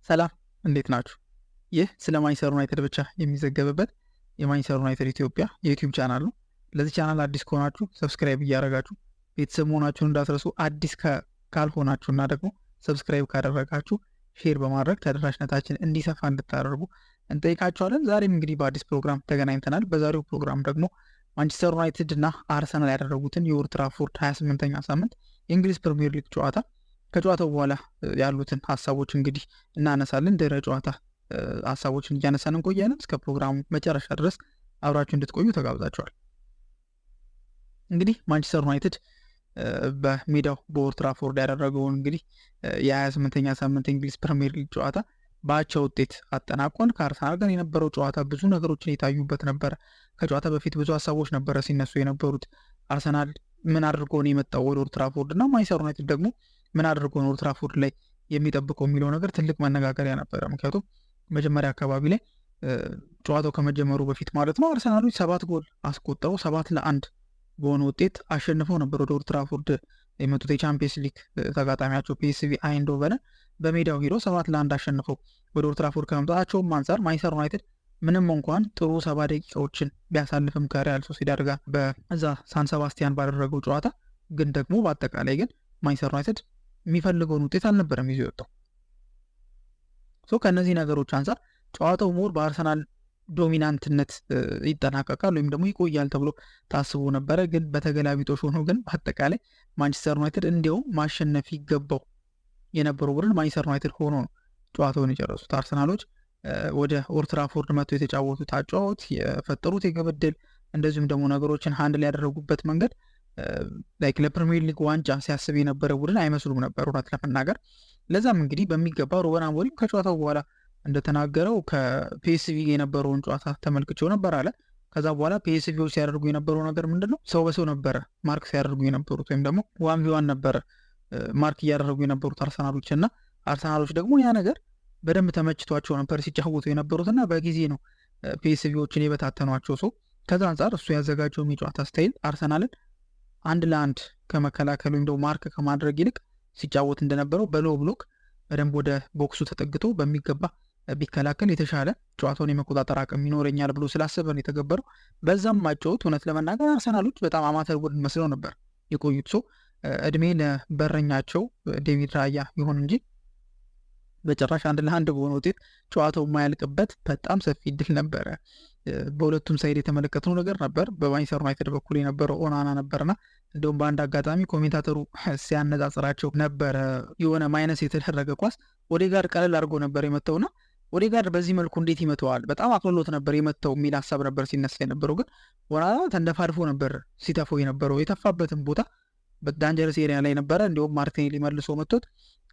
ሰላም እንዴት ናችሁ? ይህ ስለ ማንቸስተር ዩናይትድ ብቻ የሚዘገብበት የማንቸስተር ዩናይትድ ኢትዮጵያ የዩቲዩብ ቻናል ነው። ለዚህ ቻናል አዲስ ከሆናችሁ ሰብስክራይብ እያደረጋችሁ ቤተሰብ መሆናችሁን እንዳትረሱ። አዲስ ካልሆናችሁና ደግሞ ሰብስክራይብ ካደረጋችሁ ሼር በማድረግ ተደራሽነታችን እንዲሰፋ እንድታደርጉ እንጠይቃችኋለን። ዛሬም እንግዲህ በአዲስ ፕሮግራም ተገናኝተናል። በዛሬው ፕሮግራም ደግሞ ማንቸስተር ዩናይትድ እና አርሰናል ያደረጉትን የኦልድ ትራፎርድ 28ኛ ሳምንት የእንግሊዝ ፕሪሚየር ሊግ ጨዋታ ከጨዋታው በኋላ ያሉትን ሀሳቦች እንግዲህ እናነሳለን። ድህረ ጨዋታ ሀሳቦችን እያነሳን እንቆያለን። እስከ ፕሮግራሙ መጨረሻ ድረስ አብራችሁ እንድትቆዩ ተጋብዛችኋል። እንግዲህ ማንቸስተር ዩናይትድ በሜዳው በኦልድ ትራፎርድ ያደረገውን እንግዲህ የ28ኛ ሳምንት የእንግሊዝ ፕሪሚየር ሊግ ጨዋታ በአቻ ውጤት አጠናቋል። ከአርሰናል ጋር የነበረው ጨዋታ ብዙ ነገሮችን የታዩበት ነበረ። ከጨዋታ በፊት ብዙ ሀሳቦች ነበረ ሲነሱ የነበሩት። አርሰናል ምን አድርጎ ነው የመጣው ወደ ኦልድ ትራፎርድ እና ማንቸስተር ዩናይትድ ደግሞ ምን አድርጎ ነው ኦልድ ትራፎርድ ላይ የሚጠብቀው የሚለው ነገር ትልቅ መነጋገሪያ ነበረ። ምክንያቱም መጀመሪያ አካባቢ ላይ ጨዋታው ከመጀመሩ በፊት ማለት ነው አርሰናሎች 7 ጎል አስቆጠረው 7-1 በሆነ ውጤት አሸንፈው ነበር ወደ ኦልድ ትራፎርድ የመጡት። የቻምፒየንስ ሊግ ተጋጣሚያቸው ፒኤስቪ አይንድሆቨንን በሜዳው ሄዶ 7-1 አሸንፈው ወደ ኦልድ ትራፎርድ ከመምጣታቸውም አንጻር ማንቸስተር ዩናይትድ ምንም እንኳን ጥሩ 70 ደቂቃዎችን ቢያሳልፍም ከሪያል ሶሲዳድ ጋር በዛ ሳን ሰባስቲያን ባደረገው ጨዋታ ግን ደግሞ በአጠቃላይ ግን ማንቸስተር ዩናይትድ የሚፈልገውን ውጤት አልነበረም ይዞ የወጣው። ከእነዚህ ነገሮች አንጻር ጨዋታው ሞር በአርሰናል ዶሚናንትነት ይጠናቀቃል ወይም ደግሞ ይቆያል ተብሎ ታስቦ ነበረ። ግን በተገላቢጦሽ ሆኖ ግን በአጠቃላይ ማንቸስተር ዩናይትድ እንዲያውም ማሸነፍ ይገባው የነበረው ቡድን ማንቸስተር ዩናይትድ ሆኖ ነው ጨዋታውን የጨረሱት። አርሰናሎች ወደ ኦልድ ትራፎርድ መጥተው የተጫወቱት አጨዋወት፣ የፈጠሩት የግብ ዕድል እንደዚሁም ደግሞ ነገሮችን ሃንድል ያደረጉበት መንገድ ለፕሪሚየር ሊግ ዋንጫ ሲያስብ የነበረ ቡድን አይመስሉም ነበር እውነት ለመናገር። ለዛም እንግዲህ በሚገባ ሩበን አሞሪም ከጨዋታው በኋላ እንደተናገረው ከፒኤስቪ የነበረውን ጨዋታ ተመልክቼው ነበር አለ። ከዛ በኋላ ፒኤስቪዎች ሲያደርጉ የነበረው ነገር ምንድን ነው? ሰው በሰው ነበረ ማርክ ሲያደርጉ የነበሩት ወይም ደግሞ 1v1 ነበረ ማርክ እያደረጉ የነበሩት አርሰናሎች እና አርሰናሎች ደግሞ ያ ነገር በደንብ ተመችቷቸው ነበር ሲጫወቱ የነበሩትና በጊዜ ነው ፒኤስቪዎችን የበታተኗቸው። ከዛ አንጻር እሱ ያዘጋጀው የጨዋታ ስታይል አርሰናልን 1-1 ከመከላከል ወይም ደግሞ ማርክ ከማድረግ ይልቅ ሲጫወት እንደነበረው በሎ ብሎክ በደንብ ወደ ቦክሱ ተጠግቶ በሚገባ ቢከላከል የተሻለ ጨዋታውን የመቆጣጠር አቅም ይኖረኛል ብሎ ስላሰበ ነው የተገበረው። በዛም ማጫወት እውነት ለመናገር አርሰናሎች በጣም አማተር ቡድን መስለው ነበር የቆዩት። እድሜ ለበረኛቸው ዴቪድ ራያ ይሁን እንጂ በጭራሽ 1-1 በሆነ ውጤት ጨዋታው የማያልቅበት በጣም ሰፊ እድል ነበረ። በሁለቱም ሳይድ የተመለከትነው ነገር ነበር። በማንቸስተር ዩናይትድ በኩል የነበረው ኦናና ነበርና እንዲሁም በአንድ አጋጣሚ ኮሜንታተሩ ሲያነጻጽራቸው ነበረ የሆነ ማይነስ የተደረገ ኳስ ኦዴጋርድ ቀለል አድርጎ ነበር የመተውና ኦዴጋርድ በዚህ መልኩ እንዴት ይመተዋል? በጣም አቅልሎት ነበር የመተው የሚል ሀሳብ ነበር ሲነሳ የነበረው። ግን ኦናና ተንደፋድፎ ነበር ሲተፈው የነበረው። የተፋበትን ቦታ በዳንጀረስ ኤሪያ ላይ ነበረ። እንዲሁም ማርቲኔሊ መልሶ መቶት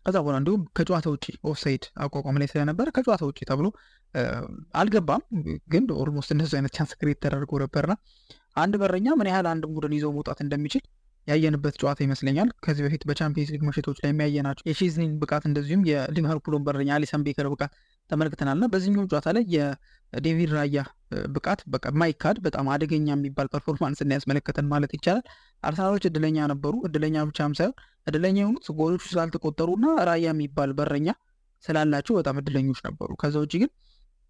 ከዛ በኋላ እንዲሁም ከጨዋታ ውጭ ኦፍሳይድ አቋቋም ላይ ስለነበረ ከጨዋታ ውጭ ተብሎ አልገባም። ግን ኦልሞስት እንደዚህ አይነት ቻንስ ክሬት ተደርጎ ነበርና አንድ በረኛ ምን ያህል አንድ ቡድን ይዞ መውጣት እንደሚችል ያየንበት ጨዋታ ይመስለኛል። ከዚህ በፊት በቻምፒየንስ ሊግ ምሽቶች ላይ የሚያየናቸው የሼዝኒን ብቃት እንደዚሁም የሊቨርፑልን በረኛ አሊሰን ቤከር ብቃት ተመልክተናልና በዚህኛው ጨዋታ ላይ የዴቪድ ራያ ብቃት በቃ ማይካድ በጣም አደገኛ የሚባል ፐርፎርማንስ ያስመለከተን ማለት ይቻላል። አርሰናሎች እድለኛ ነበሩ። እድለኛ ብቻም ሳይሆን እድለኛ የሆኑት ጎሎቹ ስላልተቆጠሩና ራያ የሚባል በረኛ ስላላቸው በጣም እድለኞች ነበሩ። ከዛ ውጭ ግን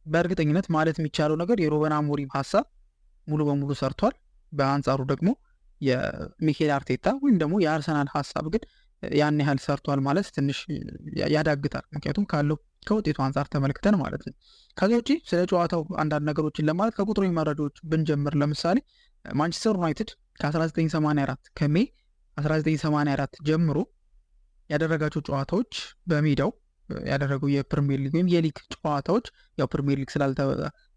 በእርግጠኝነት ማለት የሚቻለው ነገር የሩበን አሞሪም ሀሳብ ሙሉ በሙሉ ሰርቷል። በአንጻሩ ደግሞ የሚኬል አርቴታ ወይም ደግሞ የአርሰናል ሀሳብ ግን ያን ያህል ሰርቷል ማለት ትንሽ ያዳግታል። ምክንያቱም ካለው ከውጤቱ አንጻር ተመልክተን ማለት ነው። ከዚያ ውጭ ስለ ጨዋታው አንዳንድ ነገሮችን ለማለት ከቁጥራዊ መረጃዎች ብንጀምር ለምሳሌ ማንቸስተር ዩናይትድ ከ1984 ከሜይ 1984 ጀምሮ ያደረጋቸው ጨዋታዎች በሜዳው ያደረገው የፕሪሚየር ሊግ ወይም የሊግ ጨዋታዎች ያው ፕሪሚየር ሊግ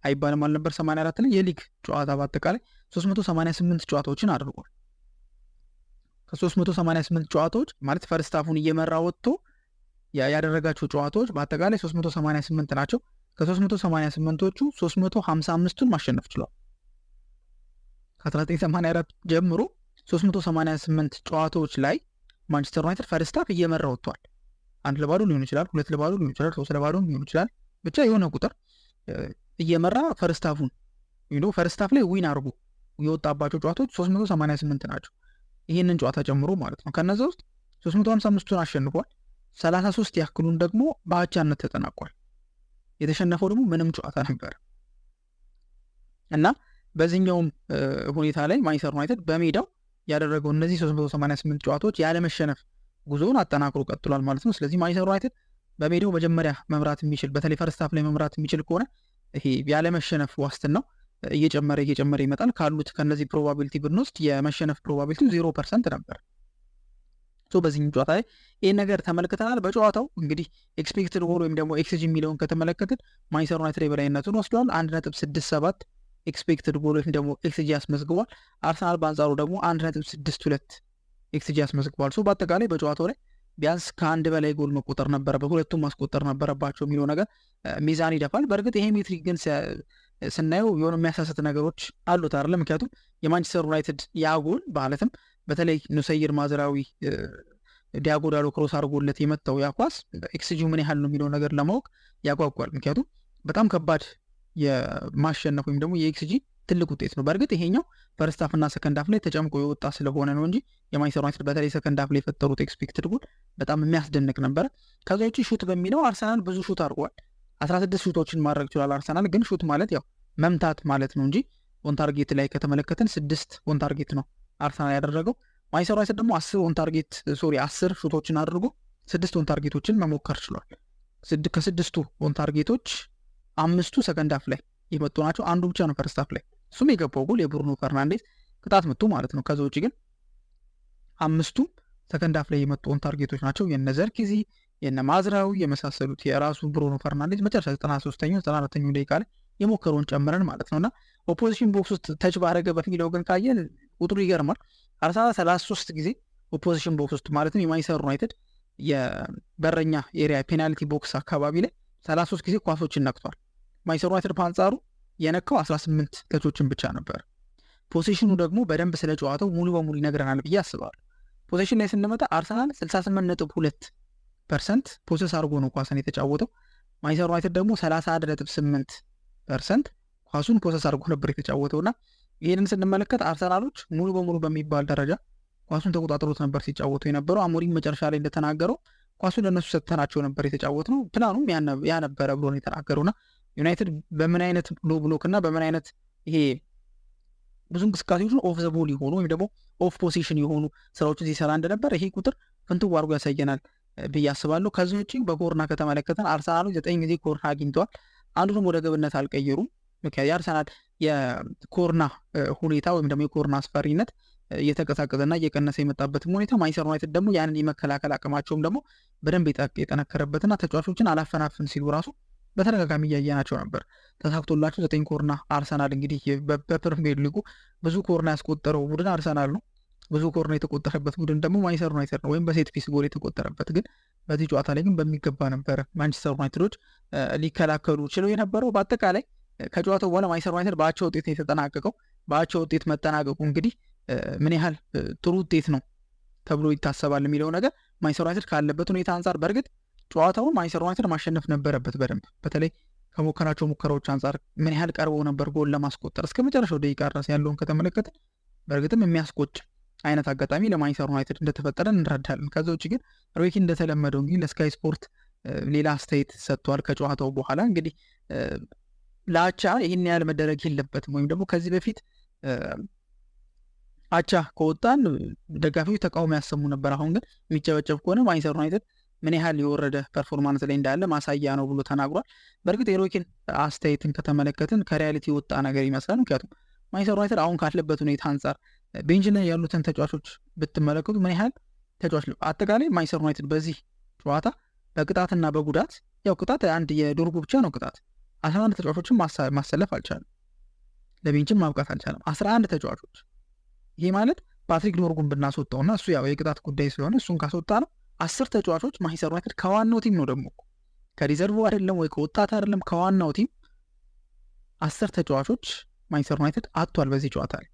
አይባልም አልነበር 84 ላይ የሊግ ጨዋታ በአጠቃላይ 388 ጨዋታዎችን አድርጓል። ከ388 ጨዋታዎች ማለት ፈርስት ሃፉን እየመራ ወጥቶ ያደረጋቸው ጨዋታዎች በአጠቃላይ 388 ናቸው። ከ388ቶቹ 355ቱን ማሸነፍ ችሏል። ከ1984 ጀምሮ 388 ጨዋታዎች ላይ ማንቸስተር ዩናይትድ ፈርስት ሃፍ እየመራ ወጥቷል። 1-0 ሊሆን ይችላል፣ 2-0 ሊሆን ይችላል፣ 3-0 ሊሆን ይችላል። ብቻ የሆነ ቁጥር እየመራ ፈርስት ሃፉን ፈርስት ሃፍ ላይ ዊን አድርጎ የወጣባቸው ጨዋታዎች 388 ናቸው። ይህንን ጨዋታ ጨምሮ ማለት ነው። ከነዚ ውስጥ 355ቱን አሸንፏል። 33 ያክሉን ደግሞ በአቻነት ተጠናቋል። የተሸነፈው ደግሞ ምንም ጨዋታ ነበር እና በዚህኛውም ሁኔታ ላይ ማንቸስተር ዩናይትድ በሜዳው ያደረገው እነዚህ 388 ጨዋታዎች ያለመሸነፍ ጉዞውን አጠናክሮ ቀጥሏል ማለት ነው። ስለዚህ ማንቸስተር ዩናይትድ በሜዳው መጀመሪያ መምራት የሚችል በተለይ ፈርስት ሃፍ ላይ መምራት የሚችል ከሆነ ይሄ ያለመሸነፍ ዋስትናው እየጨመረ ይመጣል። ካሉት ከነዚህ ፕሮባቢሊቲ ብንወስድ የመሸነፍ ፕሮባቢሊቲ 0% ነበር። በዚህ ጨዋታ ላይ ይህን ነገር ተመልክተናል። በጨዋታው እንግዲህ ኤክስፔክትድ ጎል ወይም ደግሞ ኤክስጂ የሚለውን ከተመለከትን ማንቸስተር ዩናይትድ የበላይነቱን ወስዷል። 1.67 ኤክስፔክትድ ጎል ወይም ደግሞ ኤክስጂ ያስመዝግቧል። አርሰናል በአንጻሩ ደግሞ 1.62 ኤክስጂ ያስመዝግቧል። በአጠቃላይ በጨዋታው ላይ ቢያንስ ከአንድ በላይ ጎል መቆጠር ነበረበት፣ ሁለቱም ማስቆጠር ነበረባቸው የሚለው ነገር ሚዛን ይደፋል። በእርግጥ ይሄ ሜትሪክ ግን ስናየው የሆኑ የሚያሳስት ነገሮች አሉት አይደለ? ምክንያቱም የማንቸስተር ዩናይትድ ያ ጎል ማለትም በተለይ ኑሰይር ማዝራዊ ዲያጎ ዳሎ ክሮስ አድርጎለት የመታው ያ ኳስ ኤክስጂ ምን ያህል ነው የሚለው ነገር ለማወቅ ያጓጓል። ምክንያቱም በጣም ከባድ የማሸነፍ ወይም ደግሞ የኤክስጂ ትልቅ ውጤት ነው። በእርግጥ ይሄኛው ፈርስት ሃፍ እና ሰከንድ ሃፍ ላይ ተጨምቆ የወጣ ስለሆነ ነው እንጂ የማንቸስተር ዩናይትድ በተለይ ሰከንድ ሃፍ ላይ የፈጠሩት ኤክስፔክትድ ጎል በጣም የሚያስደንቅ ነበረ። ከዛ ውጪ ሹት በሚለው አርሰናል ብዙ ሹት አድርጓል። 16 ሹቶችን ማድረግ ይችላል አርሰናል። ግን ሹት ማለት ያው መምታት ማለት ነው እንጂ ኦን ታርጌት ላይ ከተመለከትን 6 ኦን ታርጌት ነው አርሰናል ያደረገው። ማንቸስተር ዩናይትድ ደግሞ 10 ሹቶችን አድርጎ 6 ኦን ታርጌቶችን መሞከር ችሏል። ከ6ቱ ኦን ታርጌቶች 5ቱ ሰከንድ ሃፍ ላይ የመጡ ናቸው። አንዱ ብቻ ነው ፈርስት ሃፍ ላይ፣ እሱም የገባው ጎል የብሩኖ ፈርናንዴዝ ቅጣት መቱ ማለት ነው። ከዛ ውጭ ግን 5ቱ ሰከንድ ሃፍ ላይ የመጡ ኦን ታርጌቶች ናቸው። የነ ዘርኪዚ የነ ማዝራዊ የመሳሰሉት የራሱ ብሩኖ ፈርናንዴዝ መጨረሻ 93ኛው 94ኛው ደቂቃ ላይ የሞከረውን ጨምረን ማለት ነውና ኦፖዚሽን ቦክስ ውስጥ ተች ባረገ በሚለው ግን ካየን ቁጥሩ ይገርማል። አርሰናል 33 ጊዜ ኦፖዚሽን ቦክስ ውስጥ ማለትም የማንቸስተር ዩናይትድ የበረኛ ኤሪያ ፔናልቲ ቦክስ አካባቢ ላይ 33 ጊዜ ኳሶችን ነክቷል። ማንቸስተር ዩናይትድ በአንጻሩ የነካው 18 ተቾችን ብቻ ነበር። ፖሴሽኑ ደግሞ በደንብ ስለ ጨዋታው ሙሉ በሙሉ ይነግረናል ብዬ አስባለሁ። ፖሴሽን ላይ ስንመጣ አርሰናል 68.2% ፖሴስ አድርጎ ነው ኳስን የተጫወተው። ማንቸስተር ዩናይትድ ደግሞ 31.8% ኳሱን ፖሴስ አድርጎ ነበር የተጫወተውና ይህንን ስንመለከት አርሰናሎች ሙሉ በሙሉ በሚባል ደረጃ ኳሱን ተቆጣጥሮት ነበር ሲጫወቱ የነበረው። አሞሪም መጨረሻ ላይ እንደተናገረው ኳሱን ለነሱ ሰጥተናቸው ነበር የተጫወት ነው፣ ፕላኑም ያ ነበረ ብሎ ነው የተናገረውና ዩናይትድ በምን አይነት ሎ ብሎክ እና በምን አይነት ይሄ ብዙ እንቅስቃሴዎችን ኦፍ ዘ ቦል የሆኑ ወይም ደግሞ ኦፍ ፖዚሽን የሆኑ ስራዎችን ሲሰራ እንደነበር ይሄ ቁጥር ፍንትው አድርጎ ያሳየናል ብዬ አስባለሁ። ከዚህ ውጭ በኮርና ከተመለከተን አርሰናሎች 9 ጊዜ ኮርና አግኝተዋል። አንዱንም ወደ ግብነት አልቀየሩም። ምክንያት የአርሰናል የኮርና ሁኔታ ወይም ደግሞ የኮርና አስፈሪነት እየተቀሳቀሰና እየቀነሰ የመጣበትም ሁኔታ ማንቸስተር ዩናይትድ ደግሞ ያንን የመከላከል አቅማቸውም ደግሞ በደንብ የጠነከረበትና ተጫዋቾችን አላፈናፍን ሲሉ ራሱ በተደጋጋሚ እያየናቸው ነበር። ተሳክቶላቸው 9 ኮርና አርሰናል እንግዲህ በፕሪሚየር ሊጉ ብዙ ኮርና ያስቆጠረው ቡድን አርሰናል ነው። ብዙ ኮርና የተቆጠረበት ቡድን ደግሞ ማንቸስተር ዩናይትድ ነው፣ ወይም በሴት ፒስ ጎል የተቆጠረበት። ግን በዚህ ጨዋታ ላይ ግን በሚገባ ነበረ ማንቸስተር ዩናይትዶች ሊከላከሉ ችለው የነበረው። በአጠቃላይ ከጨዋታው በኋላ ማንቸስተር ዩናይትድ በአቻ ውጤት ነው የተጠናቀቀው። በአቻ ውጤት መጠናቀቁ እንግዲህ ምን ያህል ጥሩ ውጤት ነው ተብሎ ይታሰባል የሚለው ነገር ማንቸስተር ዩናይትድ ካለበት ሁኔታ አንጻር በእርግጥ ጨዋታውን ማንቸስተር ዩናይትድ ማሸነፍ ነበረበት በደንብ። በተለይ ከሞከራቸው ሙከራዎች አንጻር ምን ያህል ቀርበው ነበር ጎል ለማስቆጠር እስከ መጨረሻው ደቂቃ ድረስ ያለውን ከተመለከትን በእርግጥም የሚያስቆጭ አይነት አጋጣሚ ለማንቸስተር ዩናይትድ እንደተፈጠረ እንረዳለን። ከዛ ውጭ ግን ሮኪ እንደተለመደው እንግዲህ ለስካይ ስፖርት ሌላ አስተያየት ሰጥቷል ከጨዋታው በኋላ። እንግዲህ ለአቻ ይህን ያህል መደረግ የለበትም ወይም ደግሞ ከዚህ በፊት አቻ ከወጣን ደጋፊዎች ተቃውሞ ያሰሙ ነበር። አሁን ግን የሚጨበጨብ ከሆነ ማንቸስተር ዩናይትድ ምን ያህል የወረደ ፐርፎርማንስ ላይ እንዳለ ማሳያ ነው ብሎ ተናግሯል። በእርግጥ የሮኪን አስተያየትን ከተመለከትን ከሪያሊቲ የወጣ ነገር ይመስላል። ምክንያቱም ማንቸስተር ዩናይትድ አሁን ካለበት ሁኔታ አንጻር ቤንች ላይ ያሉትን ተጫዋቾች ብትመለከቱ ምን ያህል ተጫዋች አጠቃላይ ማንቸስተር ዩናይትድ በዚህ ጨዋታ በቅጣትና በጉዳት ያው ቅጣት አንድ የዶርጉ ብቻ ነው ቅጣት 11 ተጫዋቾችን ማሰለፍ አልቻለም፣ ለቤንችም ማብቃት አልቻለም። 11 ተጫዋቾች ይሄ ማለት ፓትሪክ ዶርጉን ብናስወጣውና እሱ ያው የቅጣት ጉዳይ ስለሆነ እሱን ካስወጣ ነው 10 ተጫዋቾች ማንቸስተር ዩናይትድ ከዋናው ቲም ነው ደግሞ ከሪዘርቭ አይደለም ወይ ከወጣት አይደለም ከዋናው ቲም 10 ተጫዋቾች ማንቸስተር ዩናይትድ አጥቷል በዚህ ጨዋታ ላይ።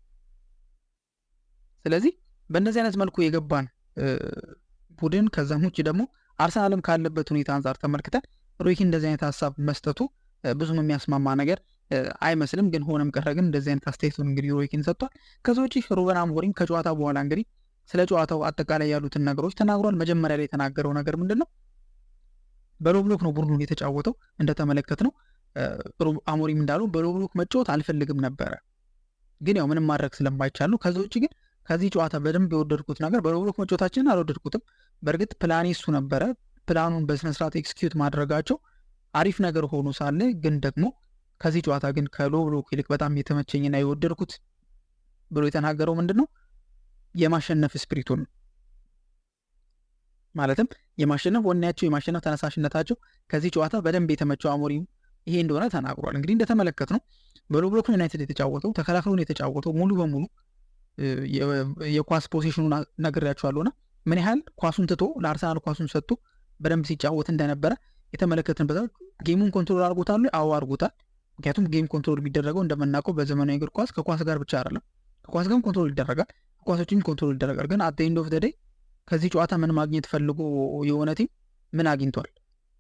ስለዚህ በእንደዚህ አይነት መልኩ የገባን ቡድን ከዛም ውጭ ደግሞ አርሰናልም ካለበት ሁኔታ አንጻር ተመልክተን ሮኪ እንደዚህ አይነት ሀሳብ መስጠቱ ብዙም የሚያስማማ ነገር አይመስልም። ግን ሆነም ቀረ ግን እንደዚህ አይነት አስተያየቱን እንግዲህ ሮኪን ሰጥቷል። ከዛ ውጭ ሩበን አሞሪም ከጨዋታ በኋላ እንግዲህ ስለ ጨዋታው አጠቃላይ ያሉትን ነገሮች ተናግሯል። መጀመሪያ ላይ የተናገረው ነገር ምንድን ነው? በሎ ብሎክ ነው ቡድኑን የተጫወተው። እንደተመለከትነው አሞሪም እንዳለው በሎ ብሎክ መጫወት አልፈልግም ነበረ፣ ግን ያው ምንም ማድረግ ስለማይቻል ነው። ከዛ ውጭ ግን ከዚህ ጨዋታ በደንብ የወደድኩት ነገር በሎ ብሎክ መጫወታችንን አልወደድኩትም። በእርግጥ ፕላኔ እሱ ነበረ። ፕላኑን በስነስርዓት ኤክስኪዩት ማድረጋቸው አሪፍ ነገር ሆኖ ሳለ ግን ደግሞ ከዚህ ጨዋታ ግን ከሎ ብሎክ ይልቅ በጣም የተመቸኝና የወደድኩት ብሎ የተናገረው ምንድን ነው? የማሸነፍ ስፒሪቱን ማለትም የማሸነፍ ወኔያቸው፣ የማሸነፍ ተነሳሽነታቸው ከዚህ ጨዋታ በደንብ የተመቸው አሞሪም ይሄ እንደሆነ ተናግሯል። እንግዲህ እንደተመለከት ነው በሎ ብሎክ ዩናይትድ የተጫወተው ተከላክሎን የተጫወተው ሙሉ በሙሉ የኳስ ፖዚሽኑን ነግሬያቸዋለሁና ምን ያህል ኳሱን ትቶ ለአርሰናል ኳሱን ሰጥቶ በደንብ ሲጫወት እንደነበረ የተመለከትንበት። ጌሙን ኮንትሮል አድርጎታል? አዎ አድርጎታል። ምክንያቱም ጌም ኮንትሮል የሚደረገው እንደምናውቀው በዘመናዊ እግር ኳስ ከኳስ ጋር ብቻ አይደለም፣ ከኳስ ጋርም ኮንትሮል ይደረጋል፣ ከኳሶችም ኮንትሮል ይደረጋል። ግን አት ኤንድ ኦፍ ዘ ዴይ ከዚህ ጨዋታ ምን ማግኘት ፈልጎ የሆነ ቲም ምን አግኝቷል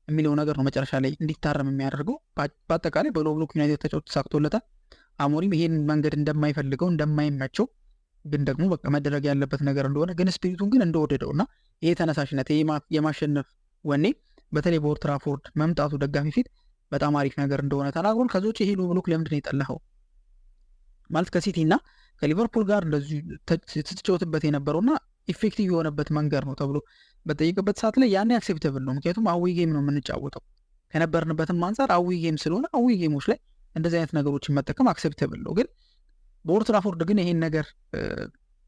የሚለው ነገር ነው መጨረሻ ላይ እንዲታረም የሚያደርገው። በአጠቃላይ በሎ ብሎክ ዩናይትድ ተጫውቶ ተሳክቶለታል። አሞሪም ይሄን መንገድ እንደማይፈልገው እንደማይመቸው፣ ግን ደግሞ በቃ መደረግ ያለበት ነገር እንደሆነ ግን ስፒሪቱን ግን እንደወደደው እና ይሄ ተነሳሽነት የማሸነፍ ወኔ በተለይ በኦልድ ትራፎርድ መምጣቱ ደጋፊ ፊት በጣም አሪፍ ነገር እንደሆነ ተናግሯል። ከዚ ውጭ ይሄ ሎ ብሎክ ለምንድን ነው የጠላኸው ማለት ከሲቲ እና ከሊቨርፑል ጋር እንደዚሁ ስትጫወትበት የነበረውና ኢፌክቲቭ የሆነበት መንገድ ነው ተብሎ በጠየቀበት ሰዓት ላይ ያን አክሴፕተብል ነው። ምክንያቱም አዊ ጌም ነው የምንጫወተው ከነበርንበትም አንጻር አዊ ጌም ስለሆነ አዊ ጌሞች ላይ እንደዚህ አይነት ነገሮችን መጠቀም አክሴፕተብል ነው። ግን በኦልድ ትራፎርድ ግን ይሄን ነገር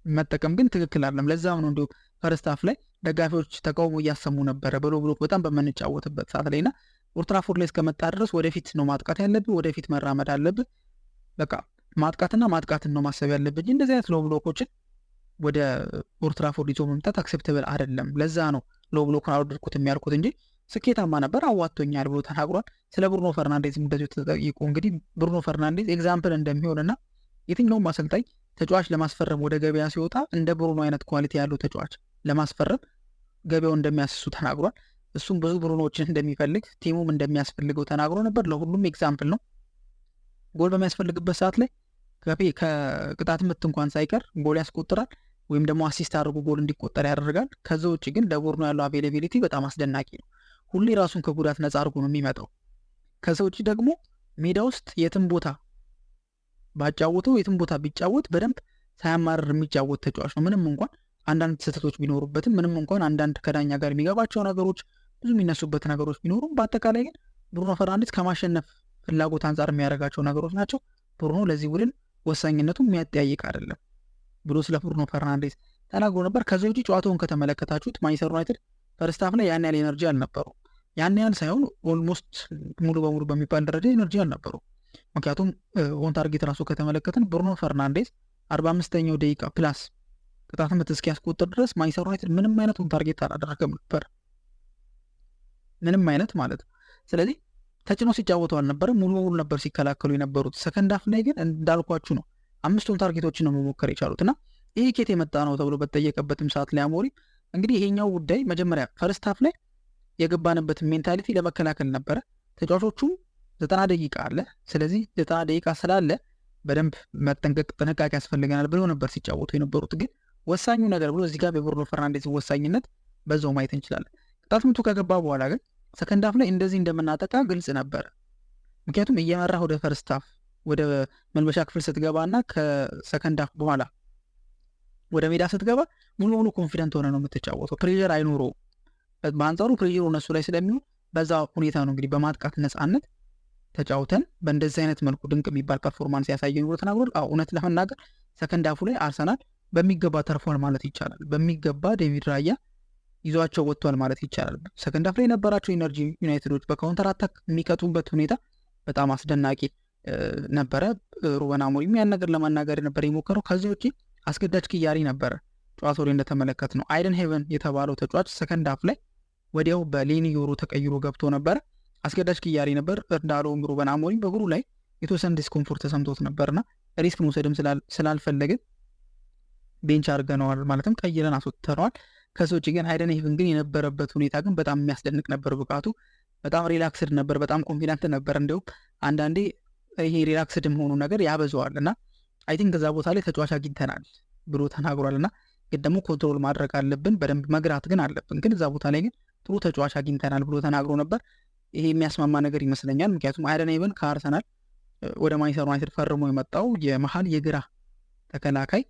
መጠቀም ግን ትክክል አይደለም። ለዛም ነው እንዲሁ ፈርስት ሃፍ ላይ ደጋፊዎች ተቃውሞ እያሰሙ ነበረ በሎ ብሎክ በጣም በምንጫወትበት ሰዓት ላይ እና ኦልድ ትራፎርድ ላይ እስከመጣ ድረስ ወደፊት ነው ማጥቃት ያለብህ፣ ወደፊት መራመድ አለብህ። በቃ ማጥቃትና ማጥቃትን ነው ማሰብ ያለብህ። እንደዚህ አይነት ሎ ብሎኮችን ወደ ኦልድ ትራፎርድ ይዞ መምጣት አክሴፕተብል አይደለም። ለዛ ነው ሎ ብሎክን አልወደድኩት የሚያልኩት እንጂ ስኬታማ ነበር፣ አዋጥቶኛል ብሎ ተናግሯል። ስለ ብሩኖ ፈርናንዴዝ እንደዚሁ ተጠይቆ እንግዲህ ብሩኖ ፈርናንዴዝ ኤግዛምፕል እንደሚሆንና የትኛውም አሰልጣኝ ተጫዋች ለማስፈረም ወደ ገበያ ሲወጣ እንደ ብሩኖ አይነት ኳሊቲ ያለው ተጫዋች ለማስፈረም ገበያው እንደሚያስሱ ተናግሯል። እሱም ብዙ ብሩኖችን እንደሚፈልግ ቲሙም እንደሚያስፈልገው ተናግሮ ነበር። ለሁሉም ኤግዛምፕል ነው። ጎል በሚያስፈልግበት ሰዓት ላይ ከቅጣት ምት እንኳን ሳይቀር ጎል ያስቆጥራል ወይም ደግሞ አሲስት አድርጎ ጎል እንዲቆጠር ያደርጋል። ከዛ ውጭ ግን ለቡድኑ ያለው አቬይላቢሊቲ በጣም አስደናቂ ነው። ሁሌ ራሱን ከጉዳት ነፃ አድርጎ ነው የሚመጣው። ከዛ ውጭ ደግሞ ሜዳ ውስጥ የትም ቦታ ባጫወተው የትም ቦታ ቢጫወት በደንብ ሳያማርር የሚጫወት ተጫዋች ነው። ምንም እንኳን አንዳንድ ስህተቶች ቢኖሩበትም፣ ምንም እንኳን አንዳንድ ከዳኛ ጋር የሚገባቸው ነገሮች ብዙ የሚነሱበት ነገሮች ቢኖሩም፣ በአጠቃላይ ግን ብሩኖ ፈርናንዴዝ ከማሸነፍ ፍላጎት አንጻር የሚያደርጋቸው ነገሮች ናቸው። ብሩኖ ለዚህ ቡድን ወሳኝነቱ የሚያጠያይቅ አይደለም ብሎ ስለ ብሩኖ ፈርናንዴዝ ተናግሮ ነበር። ከዚህ ውጭ ጨዋታውን ከተመለከታችሁት ማንቸስተር ዩናይትድ ፈርስት ሃፍ ላይ ያን ያህል ኤነርጂ አልነበሩ። ያን ያህል ሳይሆን ኦልሞስት ሙሉ በሙሉ በሚባል ደረጃ ኤነርጂ አልነበሩ። ምክንያቱም ኦን ታርጌት ራሱ ከተመለከትን ብሩኖ ፈርናንዴዝ 45ኛው ደቂቃ ፕላስ ቅጣት ምት እስኪያስቆጥር ድረስ ማንቸስተር ዩናይትድ ምንም አይነት ኦን ታርጌት አላደረገም ነበር፣ ምንም አይነት ማለት ነው። ስለዚህ ተጭኖ ሲጫወቱ አልነበረም፣ ሙሉ በሙሉ ነበር ሲከላከሉ የነበሩት። ሰከንድ ሃፍ ላይ ግን እንዳልኳችሁ ነው 5 ኦን ታርጌቶችን ነው መሞከር የቻሉት እና ይሄ ኬት የመጣ ነው ተብሎ በተጠየቀበትም ሰዓት ላይ አሞሪም እንግዲህ ይሄኛው ጉዳይ መጀመሪያ ፈርስት ሃፍ ላይ የገባንበትን ሜንታሊቲ ለመከላከል ነበረ። ተጫዋቾቹም 90 ደቂቃ አለ፣ ስለዚህ 90 ደቂቃ ስላለ በደንብ መጠንቀቅ ጥንቃቄ ያስፈልገናል ብለው ነበር ሲጫወቱ የነበሩት። ግን ወሳኙ ነገር ብሎ እዚህ ጋር የብሩኖ ፈርናንዴዝ ወሳኝነት በዛው ማየት እንችላለን። ቅጣት ምቱ ከገባ በኋላ ግን ሰከንድ ሃፍ ላይ እንደዚህ እንደምናጠቃ ግልጽ ነበር። ምክንያቱም እየመራህ ወደ ፈርስት ሃፍ ወደ መልበሻ ክፍል ስትገባና ከሰከንድ ሃፍ በኋላ ወደ ሜዳ ስትገባ ሙሉ ሙሉ ኮንፊደንት ሆነ ነው የምትጫወተው። ፕሬዠር አይኖረው። በአንጻሩ ፕሬዠሩ እነሱ ላይ ስለሚሆን በዛ ሁኔታ ነው እንግዲህ በማጥቃት ነፃነት ተጫውተን በእንደዚህ አይነት መልኩ ድንቅ የሚባል ፐርፎርማንስ ያሳየን ብሎ ተናግሯል። እውነት ለመናገር ሰከንድ ሃፉ ላይ አርሰናል በሚገባ ተርፏል ማለት ይቻላል። በሚገባ ዴቪድ ራያ ይዟቸው ወጥቷል ማለት ይቻላል። ሰከንድ ሃፍ ላይ የነበራቸው ኢነርጂ ዩናይትዶች በካውንተር አታክ የሚቀጡበት ሁኔታ በጣም አስደናቂ ነበረ። ሩበን አሞሪም ያን ነገር ለማናገር ነበር የሞከረው። ከዚህ ውጭ አስገዳጅ ቅያሪ ነበረ ጨዋታው ላይ እንደተመለከት ነው። አይደን ሄቨን የተባለው ተጫዋች ሰከንድ ሃፍ ላይ ወዲያው በሌኒ ዮሮ ተቀይሮ ገብቶ ነበረ። አስገዳጅ ቅያሪ ነበር። እንዳለውም ሩበን አሞሪም በእግሩ ላይ የተወሰነ ዲስኮምፎርት ተሰምቶት ነበርና ሪስክ መውሰድም ስላልፈለግን ቤንች አድርገነዋል፣ ማለትም ቀይረን አስወጥተነዋል። ከዚህ ውጭ ግን አይደን ሄቨን ግን የነበረበት ሁኔታ ግን በጣም የሚያስደንቅ ነበር። ብቃቱ በጣም ሪላክስድ ነበር፣ በጣም ኮንፊደንት ነበር። እንዲሁም አንዳንዴ ይሄ ሪላክስድ መሆኑ ነገር ያበዛዋል እና አይ ቲንክ ከዛ ቦታ ላይ ተጫዋች አግኝተናል ብሎ ተናግሯል። እና ግን ደግሞ ኮንትሮል ማድረግ አለብን፣ በደንብ መግራት ግን አለብን። ግን እዛ ቦታ ላይ ግን ጥሩ ተጫዋች አግኝተናል ብሎ ተናግሮ ነበር። ይሄ የሚያስማማ ነገር ይመስለኛል። ምክንያቱም አይደን ሄቨን ከአርሰናል ወደ ማንቸስተር ዩናይትድ ፈርሞ የመጣው የመሀል የግራ ተከላካይ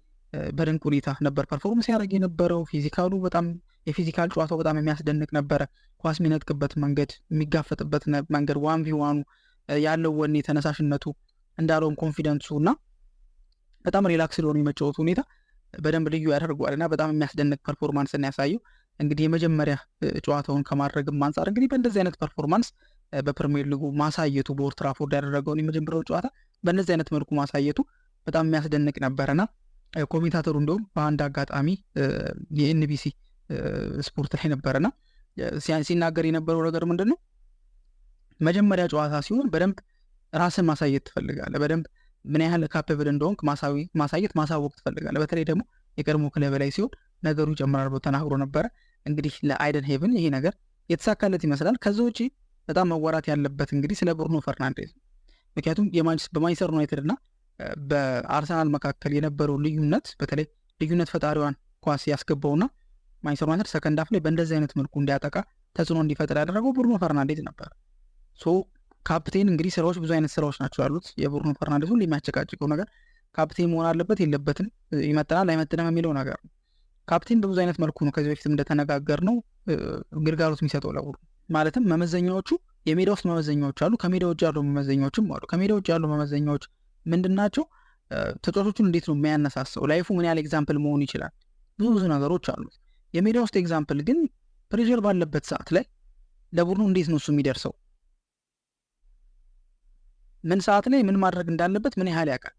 በድንቅ ሁኔታ ነበር ፐርፎርመንስ ያደርግ የነበረው። ፊዚካሉ በጣም የፊዚካል ጨዋታው በጣም የሚያስደንቅ ነበረ። ኳስ የሚነጥቅበት መንገድ፣ የሚጋፈጥበት መንገድ፣ 1v1 ያለው ወኔ፣ ተነሳሽነቱ እንዳለውም ኮንፊደንሱ እና በጣም ሪላክስ ሊሆኑ የመጫወቱ ሁኔታ በደንብ ልዩ ያደርገዋል እና በጣም የሚያስደንቅ ፐርፎርማንስን ያሳየው እንግዲህ የመጀመሪያ ጨዋታውን ከማድረግም አንጻር እንግዲህ በእንደዚህ አይነት ፐርፎርማንስ በፕሪሚየር ሊጉ ማሳየቱ በኦልድ ትራፎርድ ያደረገውን የመጀመሪያው ጨዋታ በእንደዚህ አይነት መልኩ ማሳየቱ በጣም የሚያስደንቅ ነበረና ኮሜንታተሩ እንደውም በአንድ አጋጣሚ የኤንቢሲ ስፖርት ላይ ነበረና ሲናገር የነበረው ነገር ምንድን ነው? መጀመሪያ ጨዋታ ሲሆን በደንብ ራስን ማሳየት ትፈልጋለህ። በደንብ ምን ያህል ካፔብል እንደሆንክ ማሳየት ማሳወቅ ትፈልጋለህ። በተለይ ደግሞ የቀድሞ ክለብ ላይ ሲሆን ነገሩ ይጨምራል ብሎ ተናግሮ ነበረ። እንግዲህ ለአይደን ሄቨን ይሄ ነገር የተሳካለት ይመስላል። ከዛ ውጪ በጣም መወራት ያለበት እንግዲህ ስለ ብሩኖ ፈርናንዴዝ፣ ምክንያቱም በማንቸስተር ዩናይትድ እና በአርሰናል መካከል የነበረው ልዩነት በተለይ ልዩነት ፈጣሪዋን ኳስ ያስገባውና ማንቸስተር ዩናይትድ ሰከንድ ሃፍ ላይ በእንደዚህ አይነት መልኩ እንዲያጠቃ ተጽዕኖ እንዲፈጥር ያደረገው ብሩኖ ፈርናንዴዝ ነበር። ካፕቴን እንግዲህ ስራዎች ብዙ አይነት ስራዎች ናቸው ያሉት። የብሩኖ ፈርናንዴዝ ሁሉ የሚያጨቃጭቀው ነገር ካፕቴን መሆን አለበት የለበትም፣ ይመጥናል አይመጥንም የሚለው ነገር ነው። ካፕቴን በብዙ አይነት መልኩ ነው ከዚህ በፊትም እንደተነጋገር ነው ግልጋሎት የሚሰጠው ለቡድኑ። ማለትም መመዘኛዎቹ የሜዳ ውስጥ መመዘኛዎች አሉ፣ ከሜዳ ውጭ ያሉ መመዘኛዎችም አሉ። ከሜዳ ውጭ ያሉ መመዘኛዎች ምንድን ናቸው? ተጫዋቾቹን እንዴት ነው የሚያነሳሰው? ላይፉ ምን ያህል ኤግዛምፕል መሆን ይችላል? ብዙ ነገሮች አሉት። የሜዳ ውስጥ ኤግዛምፕል ግን ፕሬዠር ባለበት ሰዓት ላይ ለቡድኑ እንዴት ነው እሱ የሚደርሰው? ምን ሰዓት ላይ ምን ማድረግ እንዳለበት ምን ያህል ያውቃል?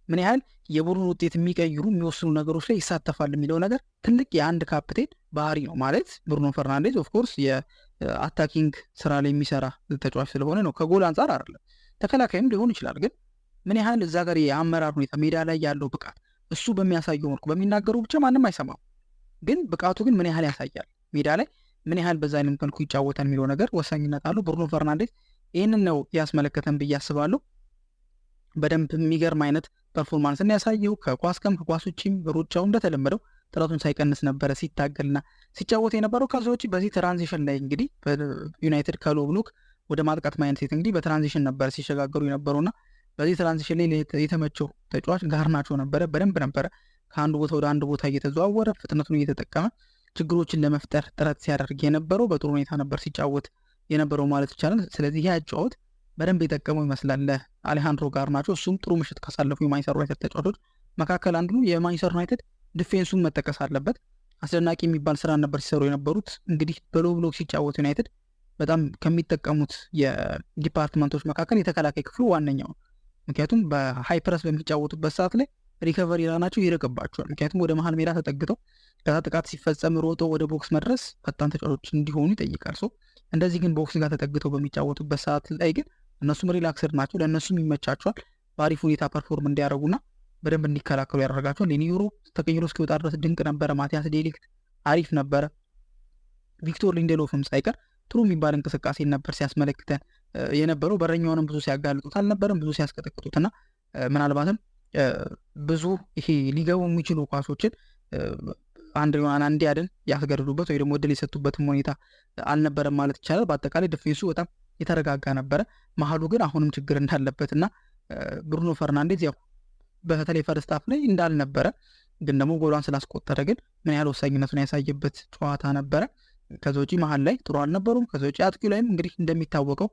ምን ያህል የቡድኑ ውጤት የሚቀይሩ የሚወስኑ ነገሮች ላይ ይሳተፋል የሚለው ነገር ትልቅ የአንድ ካፕቴን ባህሪ ነው። ማለት ብሩኖ ፈርናንዴዝ ኦፍኮርስ የአታኪንግ ስራ ላይ የሚሰራ ተጫዋች ስለሆነ ነው፣ ከጎል አንጻር አይደለም። ተከላካይም ሊሆን ይችላል። ግን ምን ያህል እዛ ጋር የአመራር ሁኔታ ሜዳ ላይ ያለው ብቃት እሱ በሚያሳየው መልኩ በሚናገሩ ብቻ ማንም አይሰማም። ግን ብቃቱ ግን ምን ያህል ያሳያል ሜዳ ላይ ምን ያህል በዛ አይነት መልኩ ይጫወታል የሚለው ነገር ወሳኝነት አለው። ብሩኖ ፈርናንዴዝ ይህንን ነው ያስመለከተን ብዬ አስባለሁ። በደንብ የሚገርም አይነት ፐርፎርማንስን ያሳየው ከኳስ ውጪም ሩጫው እንደተለመደው ጥረቱን ሳይቀንስ ነበረ ሲታገልና ሲጫወት የነበረው። ከዛ ውጪ በዚህ ትራንዚሽን ላይ እንግዲህ በዩናይትድ ከሎ ብሎክ ወደ ማጥቃት ማይንሴት እንግዲህ በትራንዚሽን ነበረ ሲሸጋገሩ የነበረውና በዚህ ትራንዚሽን ላይ የተመቸው ተጫዋች ጋርናቾ ነበረ። በደንብ ነበረ ከአንድ ቦታ ወደ አንድ ቦታ እየተዘዋወረ ፍጥነቱን እየተጠቀመ ችግሮችን ለመፍጠር ጥረት ሲያደርግ የነበረው በጥሩ ሁኔታ ነበር ሲጫወት የነበረው ማለት ይቻላል። ስለዚህ ይህ አጫወት በደንብ የጠቀመው ይመስላል ለአሌሃንድሮ ጋርናቾ። እሱም ጥሩ ምሽት ካሳለፉ የማንቸስተር ዩናይትድ ተጫዋቾች መካከል አንዱ ነው። የማንቸስተር ዩናይትድ ዲፌንሱን መጠቀስ አለበት። አስደናቂ የሚባል ስራ ነበር ሲሰሩ የነበሩት። እንግዲህ በሎ ብሎክ ሲጫወት ዩናይትድ በጣም ከሚጠቀሙት የዲፓርትመንቶች መካከል የተከላካይ ክፍሉ ዋነኛው። ምክንያቱም በሃይ ፕረስ በሚጫወቱበት ሰዓት ላይ ሪከቨሪ ራናቸው ይርቅባቸዋል። ምክንያቱም ወደ መሀል ሜዳ ተጠግተው ከዛ ጥቃት ሲፈጸም ሮጦ ወደ ቦክስ መድረስ ፈጣን ተጫዋቾች እንዲሆኑ ይጠይቃል። እንደዚህ ግን ቦክስ ጋር ተጠግተው በሚጫወቱበት ሰዓት ላይ ግን እነሱም ሪላክስድ ናቸው፣ ለእነሱም ይመቻቸዋል። በአሪፍ ሁኔታ ፐርፎርም እንዲያደርጉና በደንብ እንዲከላከሉ ያደርጋቸዋል። ሌኒዮሮ ተቀይሮ እስኪወጣ ድረስ ድንቅ ነበረ። ማቲያስ ዴሊክት አሪፍ ነበረ። ቪክቶር ሊንዴሎፍም ሳይቀር ጥሩ የሚባል እንቅስቃሴ ነበር ሲያስመለክተን የነበረው። በረኛውንም ብዙ ሲያጋልጡት አልነበረም፣ ብዙ ሲያስቀጠቅጡትና ምናልባትም ብዙ ይሄ ሊገቡ የሚችሉ ኳሶችን አንድሪዋን እንዲያድን ያስገድዱበት ወይ ደግሞ እድል የሰጡበትም ሁኔታ አልነበረም ማለት ይቻላል። በአጠቃላይ ዲፌንሱ በጣም የተረጋጋ ነበረ። መሀሉ ግን አሁንም ችግር እንዳለበት እና ብሩኖ ፈርናንዴዝ ያው በተለይ ፈርስት ሃፍ ላይ እንዳልነበረ ግን ደግሞ ጎሏን ስላስቆጠረ ግን ምን ያህል ወሳኝነቱን ያሳየበት ጨዋታ ነበረ። ከዛ ውጪ መሀል ላይ ጥሩ አልነበሩም። ከዛ ውጪ አጥቂው ላይም እንግዲህ እንደሚታወቀው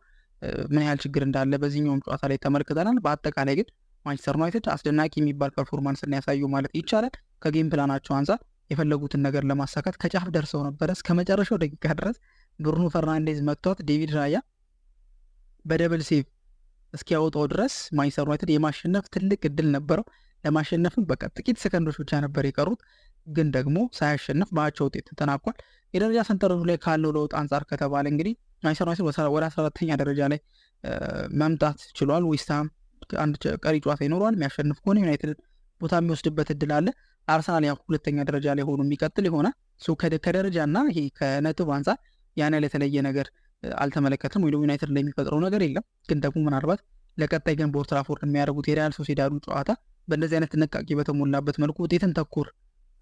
ምን ያህል ችግር እንዳለ በዚህኛውም ጨዋታ ላይ ተመልክተናል። በአጠቃላይ ግን ማንቸስተር ዩናይትድ አስደናቂ የሚባል ፐርፎርማንስን ያሳዩ ማለት ይቻላል። ከጌም ፕላናቸው አንጻር የፈለጉትን ነገር ለማሳካት ከጫፍ ደርሰው ነበረ። እስከ መጨረሻው ደቂቃ ድረስ ብሩኖ ፈርናንዴዝ መጥቷት ዴቪድ ራያ በደብል ሴቭ እስኪያወጣው ድረስ ማንቸስተር ዩናይትድ የማሸነፍ ትልቅ እድል ነበረው። ለማሸነፍም በቃ ጥቂት ሰከንዶች ብቻ ነበር የቀሩት፣ ግን ደግሞ ሳያሸነፍ በአቻ ውጤት ተጠናቋል። የደረጃ ሰንጠረዡ ላይ ካለው ለውጥ አንጻር ከተባለ እንግዲህ ማንቸስተር ዩናይትድ ወደ 14ኛ ደረጃ ላይ መምጣት ችሏል። ዌስትሃም አንድ ቀሪ ጨዋታ ይኖረዋል። የሚያሸንፍ ከሆነ ዩናይትድ ቦታ የሚወስድበት እድል አለ። አርሰናል ያው 2ኛ ደረጃ ላይ ሆኖ የሚቀጥል ይሆናል። ከደረጃና ይሄ ከነጥብ አንጻር ያን ያህል የተለየ ነገር አልተመለከትም፣ ወይ ደግሞ ዩናይትድ ላይ የሚፈጥረው ነገር የለም። ግን ደግሞ ምናልባት ለቀጣይ ግን በኦልድ ትራፎርድ የሚያደርጉት የሪያል ሶሲዳዱ ጨዋታ በእንደዚህ አይነት ጥንቃቄ በተሞላበት መልኩ ውጤትን ተኮር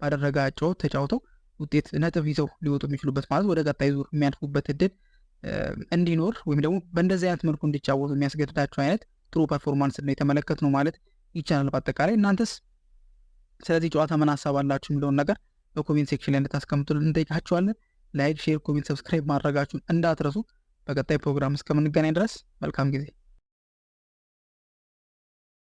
ባደረገ አጨዋወት ተጫውተው ውጤት ነጥብ ይዘው ሊወጡ የሚችሉበት ማለት ወደ ቀጣይ ዙር የሚያልፉበት እድል እንዲኖር ወይም ደግሞ በእንደዚህ አይነት መልኩ እንዲጫወቱ የሚያስገድዳቸው አይነት ጥሩ ፐርፎርማንስ ነው የተመለከትነው ማለት ይቻላል። በአጠቃላይ እናንተስ ስለዚህ ጨዋታ ምን ሀሳብ አላችሁ የሚለውን ነገር በኮሜንት ሴክሽን ላይ እንድታስቀምጡልን እንጠይቃችኋለን። ላይክ፣ ሼር፣ ኮሜንት፣ ሰብስክራይብ ማድረጋችሁን እንዳትረሱ። በቀጣይ ፕሮግራም እስከምንገናኝ ድረስ መልካም ጊዜ